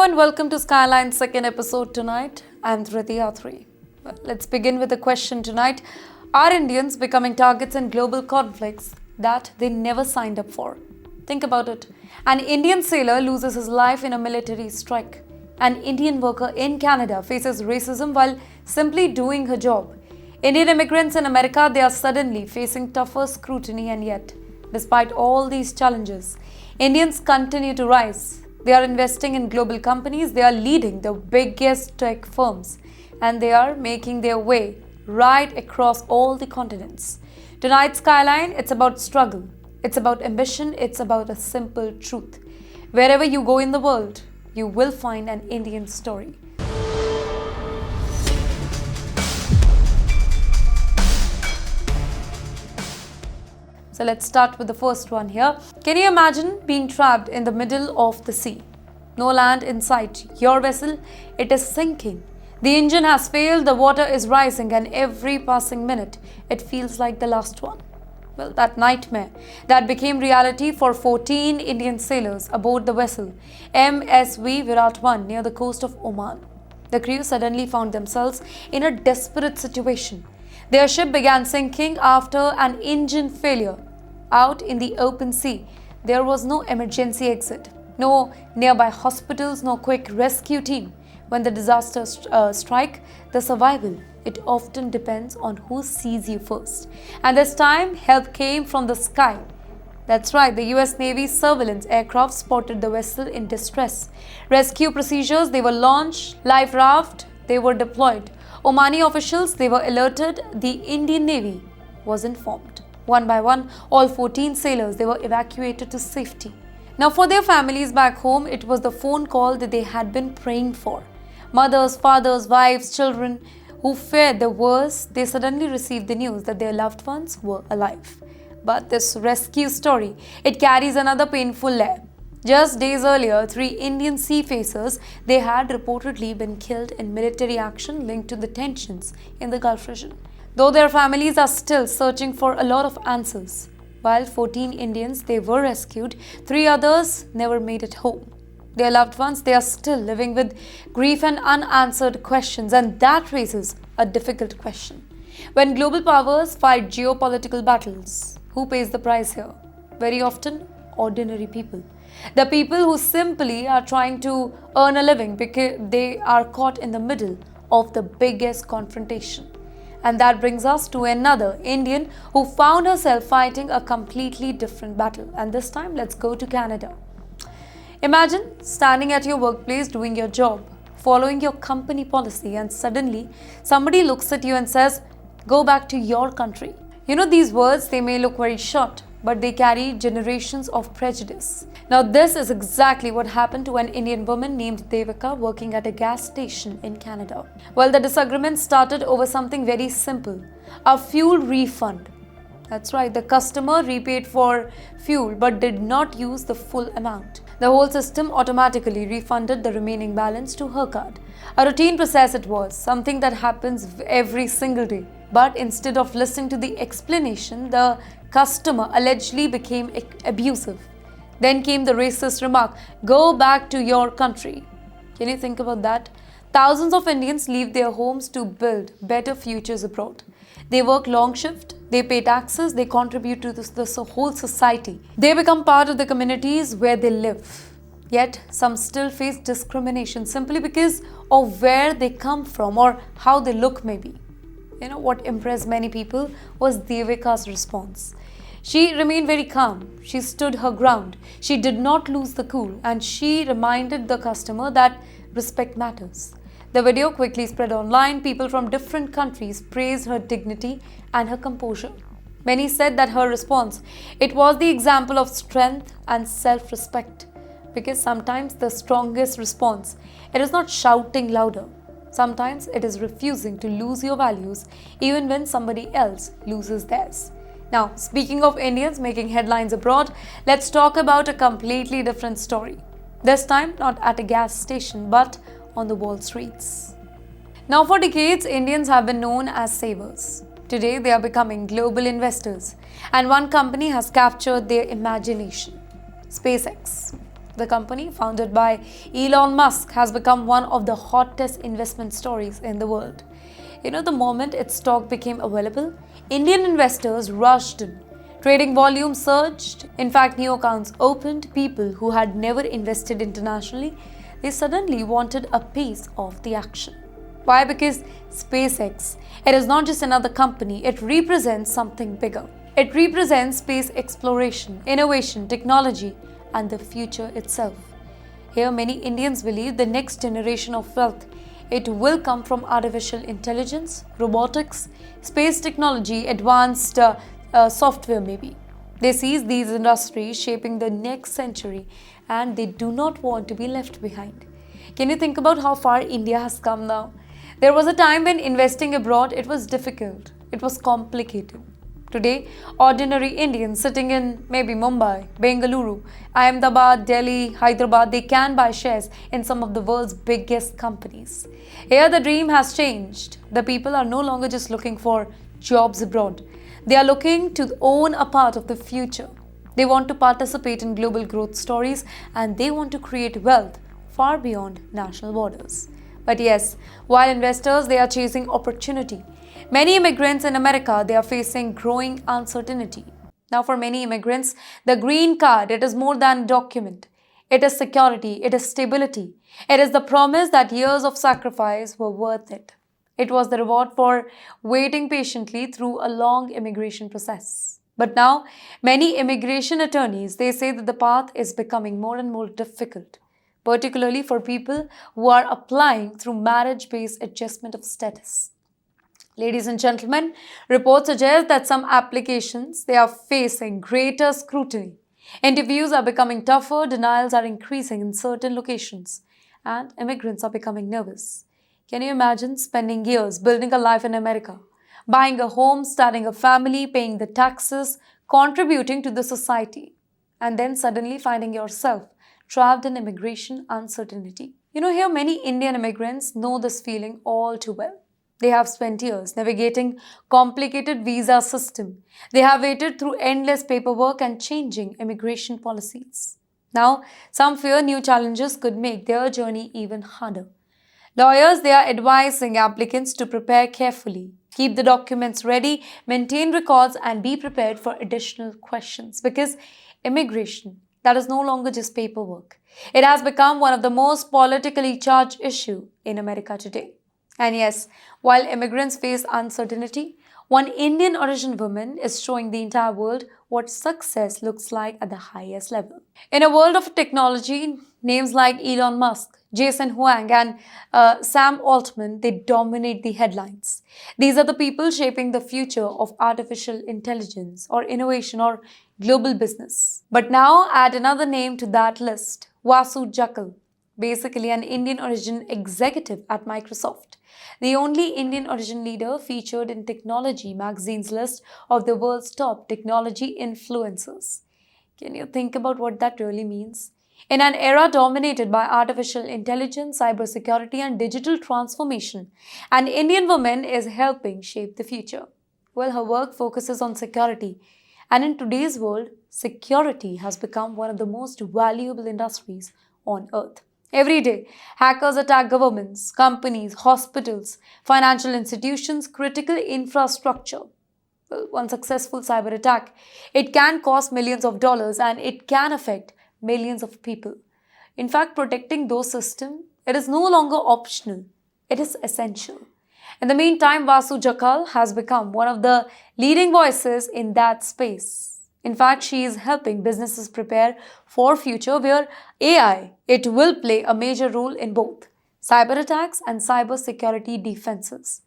and welcome to Skyline's second episode tonight. I'm Driti Atri. Well, let's begin with a question tonight. Are Indians becoming targets in global conflicts that they never signed up for? Think about it. An Indian sailor loses his life in a military strike. An Indian worker in Canada faces racism while simply doing her job. Indian immigrants in America, they are suddenly facing tougher scrutiny, and yet, despite all these challenges, Indians continue to rise. They are investing in global companies, they are leading the biggest tech firms, and they are making their way right across all the continents. Tonight's Skyline, it's about struggle, it's about ambition, it's about a simple truth. Wherever you go in the world, you will find an Indian story. So let's start with the first one here. Can you imagine being trapped in the middle of the sea? No land in sight. Your vessel, it is sinking. The engine has failed, the water is rising, and every passing minute, it feels like the last one. Well, that nightmare, that became reality for 14 Indian sailors aboard the vessel MSV Virat-1 near the coast of Oman. The crew suddenly found themselves in a desperate situation. Their ship began sinking after an engine failure. Out in the open sea, there was no emergency exit, no nearby hospitals, no quick rescue team. When the disaster strikes, the survival, it often depends on who sees you first. And this time, help came from the sky. That's right, the US Navy surveillance aircraft spotted the vessel in distress. Rescue procedures, they were launched, life raft, they were deployed. Omani officials, they were alerted, the Indian Navy was informed. One by one, all 14 sailors, they were evacuated to safety. Now for their families back home, it was the phone call that they had been praying for. Mothers, fathers, wives, children who feared the worst, they suddenly received the news that their loved ones were alive. But this rescue story, it carries another painful layer. Just days earlier, 3 Indian seafarers, they had reportedly been killed in military action linked to the tensions in the Gulf region. Though their families are still searching for a lot of answers. While 14 Indians, they were rescued, 3 others never made it home. Their loved ones, they are still living with grief and unanswered questions, and that raises a difficult question. When global powers fight geopolitical battles, who pays the price here? Very often, ordinary people. The people who simply are trying to earn a living because they are caught in the middle of the biggest confrontation. And that brings us to another Indian who found herself fighting a completely different battle. And this time, let's go to Canada. Imagine standing at your workplace doing your job, following your company policy, and suddenly somebody looks at you and says, "Go back to your country." You know, these words, they may look very short, but they carry generations of prejudice. Now, this is exactly what happened to an Indian woman named Devika working at a gas station in Canada. Well, the disagreement started over something very simple, a fuel refund. That's right, the customer repaid for fuel but did not use the full amount. The whole system automatically refunded the remaining balance to her card. A routine process it was, something that happens every single day. But instead of listening to the explanation, the customer allegedly became abusive. Then came the racist remark, "Go back to your country." Can you think about that? Thousands of Indians leave their homes to build better futures abroad. They work long shift, they pay taxes, they contribute to this whole society. They become part of the communities where they live. Yet, some still face discrimination simply because of where they come from or how they look maybe. You know, what impressed many people was Devika's response. She remained very calm. She stood her ground. She did not lose the cool, and she reminded the customer that respect matters. The video quickly spread online. People from different countries praised her dignity and her composure. Many said that her response, it was the example of strength and self-respect. Because sometimes the strongest response, it is not shouting louder. Sometimes it is refusing to lose your values even when somebody else loses theirs. Now, speaking of Indians making headlines abroad, let's talk about a completely different story. This time, not at a gas station, but on the Wall Streets. Now, for decades, Indians have been known as savers. Today, they are becoming global investors, and one company has captured their imagination: SpaceX. The company, founded by Elon Musk, has become one of the hottest investment stories in the world. The moment its stock became available, Indian investors rushed in. Trading volume surged. In fact, new accounts opened. People who had never invested internationally, they suddenly wanted a piece of the action. Why? Because SpaceX, it is not just another company, it represents something bigger. It represents space exploration, innovation, technology, and the future itself. Here, many Indians believe the next generation of wealth, it will come from artificial intelligence, robotics, space technology, advanced software maybe. They see these industries shaping the next century and they do not want to be left behind. Can you think about how far India has come now? There was a time when investing abroad, it was difficult, it was complicated. Today, ordinary Indians sitting in maybe Mumbai, Bengaluru, Ahmedabad, Delhi, Hyderabad, they can buy shares in some of the world's biggest companies. Here, the dream has changed. The people are no longer just looking for jobs abroad. They are looking to own a part of the future. They want to participate in global growth stories and they want to create wealth far beyond national borders. But yes, while investors, they are chasing opportunity, many immigrants in America, they are facing growing uncertainty. Now, for many immigrants, the green card, it is more than a document. It is security, it is stability. It is the promise that years of sacrifice were worth it. It was the reward for waiting patiently through a long immigration process. But now, many immigration attorneys, they say that the path is becoming more and more difficult, particularly for people who are applying through marriage-based adjustment of status. Ladies and gentlemen, reports suggest that some applications, they are facing greater scrutiny. Interviews are becoming tougher, denials are increasing in certain locations, and immigrants are becoming nervous. Can you imagine spending years building a life in America, buying a home, starting a family, paying the taxes, contributing to the society, and then suddenly finding yourself trapped in immigration uncertainty? Here many Indian immigrants know this feeling all too well. They have spent years navigating complicated visa system. They have waited through endless paperwork and changing immigration policies. Now, some fear new challenges could make their journey even harder. Lawyers, they are advising applicants to prepare carefully, keep the documents ready, maintain records, and be prepared for additional questions because immigration, that is no longer just paperwork. It has become one of the most politically charged issues in America today. And yes, while immigrants face uncertainty, one Indian origin woman is showing the entire world what success looks like at the highest level. In a world of technology, names like Elon Musk, Jason Huang, and Sam Altman, they dominate the headlines. These are the people shaping the future of artificial intelligence or innovation or global business. But now add another name to that list, Vasu Jakkal, basically an Indian origin executive at Microsoft, the only Indian origin leader featured in Technology magazine's list of the world's top technology influencers. Can you think about what that really means? In an era dominated by artificial intelligence, cybersecurity, and digital transformation, an Indian woman is helping shape the future. Well, her work focuses on security, and in today's world, security has become one of the most valuable industries on earth. Every day, hackers attack governments, companies, hospitals, financial institutions, critical infrastructure. Well, one successful cyber attack, it can cost millions of dollars and it can affect millions of people. In fact, protecting those systems, it is no longer optional, it is essential. In the meantime, Vasu Jakkal has become one of the leading voices in that space. In fact, she is helping businesses prepare for a future where AI, it will play a major role in both cyber attacks and cyber security defenses.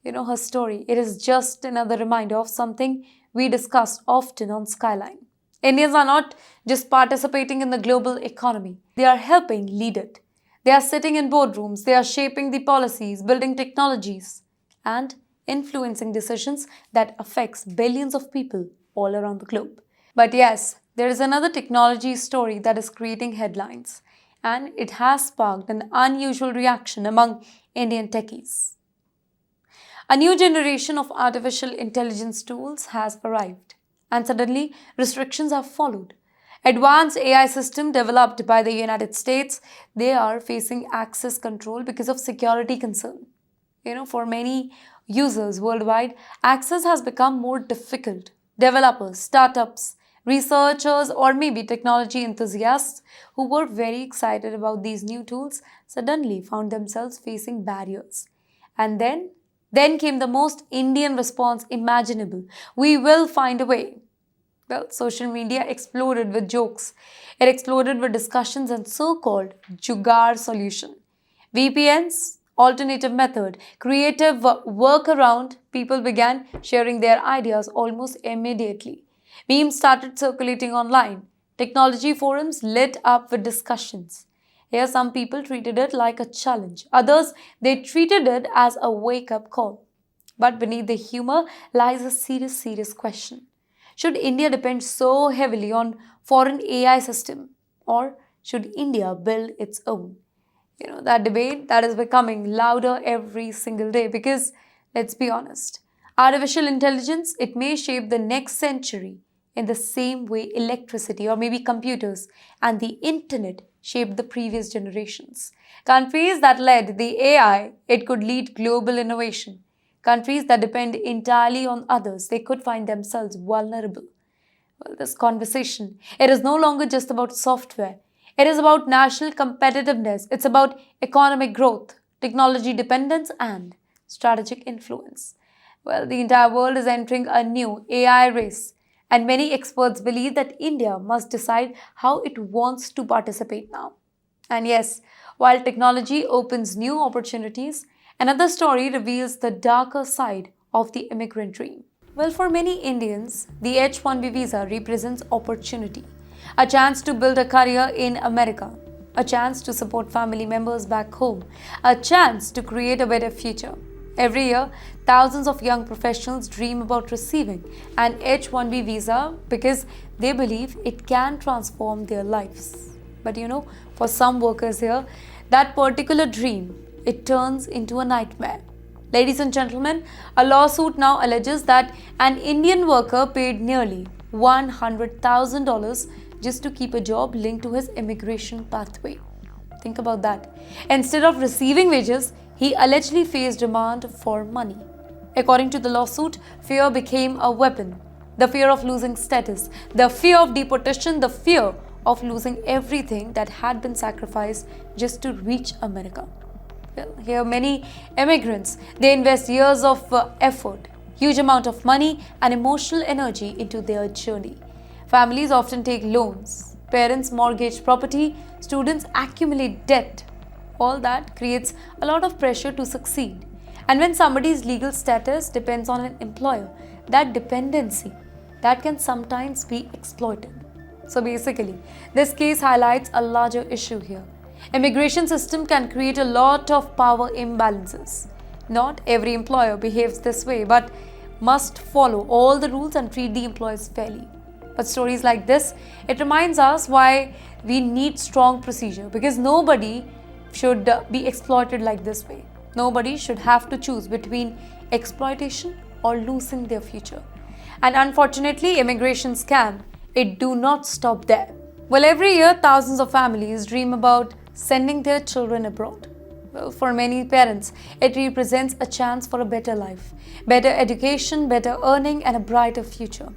Her story, it is just another reminder of something we discuss often on Skyline. Indians are not just participating in the global economy, they are helping lead it. They are sitting in boardrooms, they are shaping the policies, building technologies, and influencing decisions that affects billions of people all around the globe. But yes, there is another technology story that is creating headlines, and it has sparked an unusual reaction among Indian techies. A new generation of artificial intelligence tools has arrived, and suddenly restrictions have followed. Advanced AI system developed by the United States, they are facing access control because of security concern. For many users worldwide, access has become more difficult. Developers, startups, researchers, or maybe technology enthusiasts who were very excited about these new tools suddenly found themselves facing barriers. And then came the most Indian response imaginable. We will find a way. Well, social media exploded with jokes. It exploded with discussions and so-called jugaad solution. VPNs, alternative method, creative workaround, people began sharing their ideas almost immediately. Memes started circulating online. Technology forums lit up with discussions. Here, some people treated it like a challenge. Others, they treated it as a wake-up call. But beneath the humor lies a serious question. Should India depend so heavily on foreign AI system, or should India build its own? That debate that is becoming louder every single day because let's be honest, artificial intelligence, it may shape the next century in the same way electricity or maybe computers and the internet shaped the previous generations. Countries that led the AI, it could lead global innovation. Countries that depend entirely on others, they could find themselves vulnerable. Well, this conversation, it is no longer just about software. It is about national competitiveness. It's about economic growth, technology dependence, and strategic influence. Well, the entire world is entering a new AI race, and many experts believe that India must decide how it wants to participate now. And yes, while technology opens new opportunities, another story reveals the darker side of the immigrant dream. Well, for many Indians, the H-1B visa represents opportunity, a chance to build a career in America, a chance to support family members back home, a chance to create a better future. Every year, thousands of young professionals dream about receiving an H-1B visa because they believe it can transform their lives. But for some workers here, that particular dream, it turns into a nightmare. Ladies and gentlemen, a lawsuit now alleges that an Indian worker paid nearly $100,000 just to keep a job linked to his immigration pathway. Think about that. Instead of receiving wages, he allegedly faced demand for money. According to the lawsuit, fear became a weapon. The fear of losing status, the fear of deportation, the fear of losing everything that had been sacrificed just to reach America. Well, here many immigrants, they invest years of effort, huge amount of money and emotional energy into their journey. Families often take loans, parents mortgage property, students accumulate debt. All that creates a lot of pressure to succeed. And when somebody's legal status depends on an employer, that dependency, that can sometimes be exploited. So basically, this case highlights a larger issue here. Immigration system can create a lot of power imbalances. Not every employer behaves this way, but must follow all the rules and treat the employees fairly. But stories like this, it reminds us why we need strong procedure, because nobody should be exploited like this way. Nobody should have to choose between exploitation or losing their future. And unfortunately, immigration scam, it do not stop there. Well, every year, thousands of families dream about sending their children abroad. Well, for many parents, it represents a chance for a better life, better education, better earning, and a brighter future.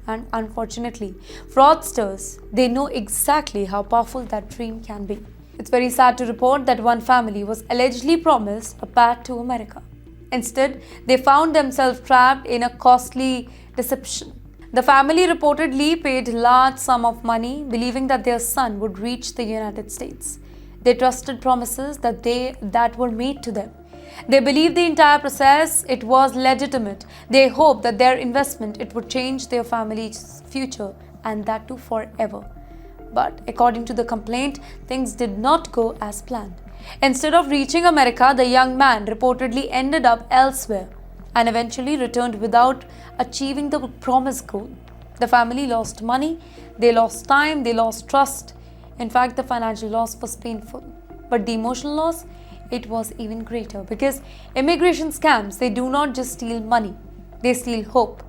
And unfortunately, fraudsters, they know exactly how powerful that dream can be. It's very sad to report that one family was allegedly promised a path to America. Instead, they found themselves trapped in a costly deception. The family reportedly paid a large sum of money, believing that their son would reach the United States. They trusted promises that were made to them. They believed the entire process, it was legitimate. They hoped that their investment, it would change their family's future, and that too forever. But according to the complaint, things did not go as planned. Instead of reaching America, the young man reportedly ended up elsewhere and eventually returned without achieving the promised goal. The family lost money, they lost time, they lost trust. In fact, the financial loss was painful. But the emotional loss, it was even greater, because immigration scams, they do not just steal money, they steal hope.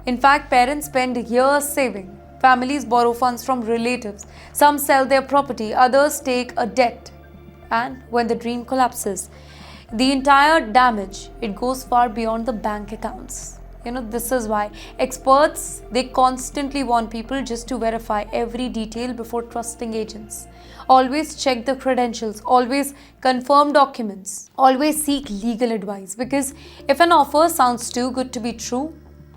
In fact, parents spend years saving, Families borrow funds from relatives. Some sell their property, others take a debt. And when the dream collapses, the entire damage, it goes far beyond the bank accounts. This is why experts, they constantly warn people just to verify every detail before trusting agents. Always check the credentials, always confirm documents, always seek legal advice, because if an offer sounds too good to be true,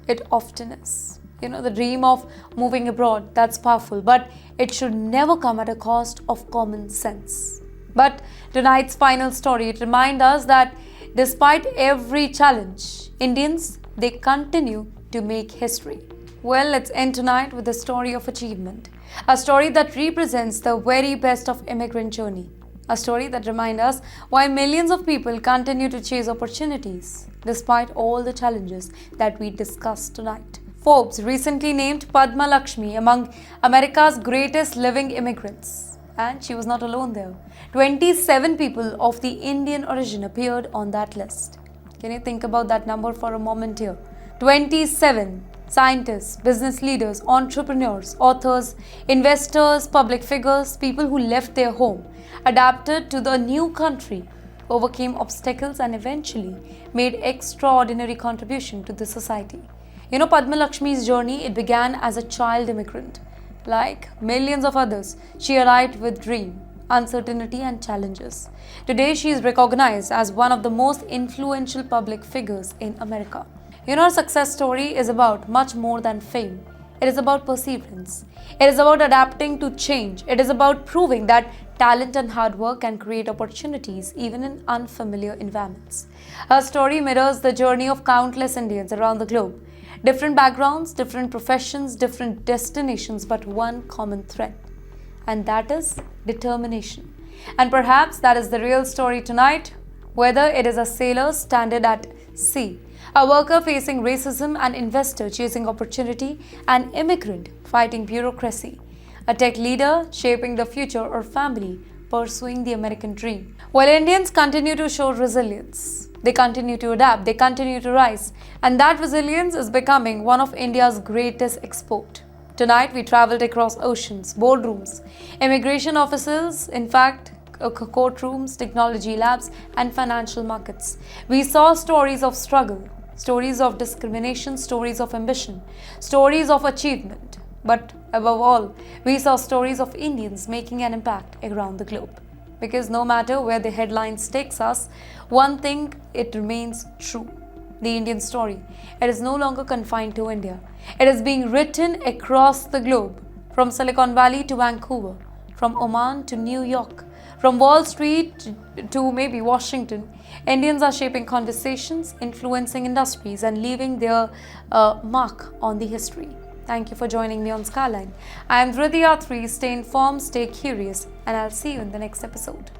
it often is. The dream of moving abroad, that's powerful, but it should never come at a cost of common sense. But tonight's final story, it reminds us that despite every challenge, Indians, they continue to make history. Well, let's end tonight with a story of achievement. A story that represents the very best of immigrant journey. A story that reminds us why millions of people continue to chase opportunities despite all the challenges that we discussed tonight. Forbes recently named Padma Lakshmi among America's greatest living immigrants. And she was not alone there. 27 people of the Indian origin appeared on that list. Can you think about that number for a moment here? 27 scientists, business leaders, entrepreneurs, authors, investors, public figures, people who left their home, adapted to the new country, overcame obstacles and eventually made extraordinary contribution to the society. Padma Lakshmi's journey, it began as a child immigrant. Like millions of others, she arrived with dream, uncertainty and challenges. Today, she is recognized as one of the most influential public figures in America. Her success story is about much more than fame. It is about perseverance. It is about adapting to change. It is about proving that talent and hard work can create opportunities even in unfamiliar environments. Her story mirrors the journey of countless Indians around the globe. Different backgrounds, different professions, different destinations, but one common thread. And that is determination. And perhaps that is the real story tonight. Whether it is a sailor stranded at sea, a worker facing racism, an investor chasing opportunity, an immigrant fighting bureaucracy, a tech leader shaping the future, or family pursuing the American dream. While Indians continue to show resilience, they continue to adapt, they continue to rise, and that resilience is becoming one of India's greatest export. Tonight, we traveled across oceans, boardrooms, immigration offices, in fact, courtrooms, technology labs, and financial markets. We saw stories of struggle, stories of discrimination, stories of ambition, stories of achievement. But above all, we saw stories of Indians making an impact around the globe. Because no matter where the headlines takes us, one thing, it remains true. The Indian story, it is no longer confined to India. It is being written across the globe, from Silicon Valley to Vancouver, from Oman to New York, from Wall Street to maybe Washington. Indians are shaping conversations, influencing industries, and leaving their mark on the history. Thank you for joining me on Skyline. I am Driti. Atri. Stay informed, stay curious, and I'll see you in the next episode.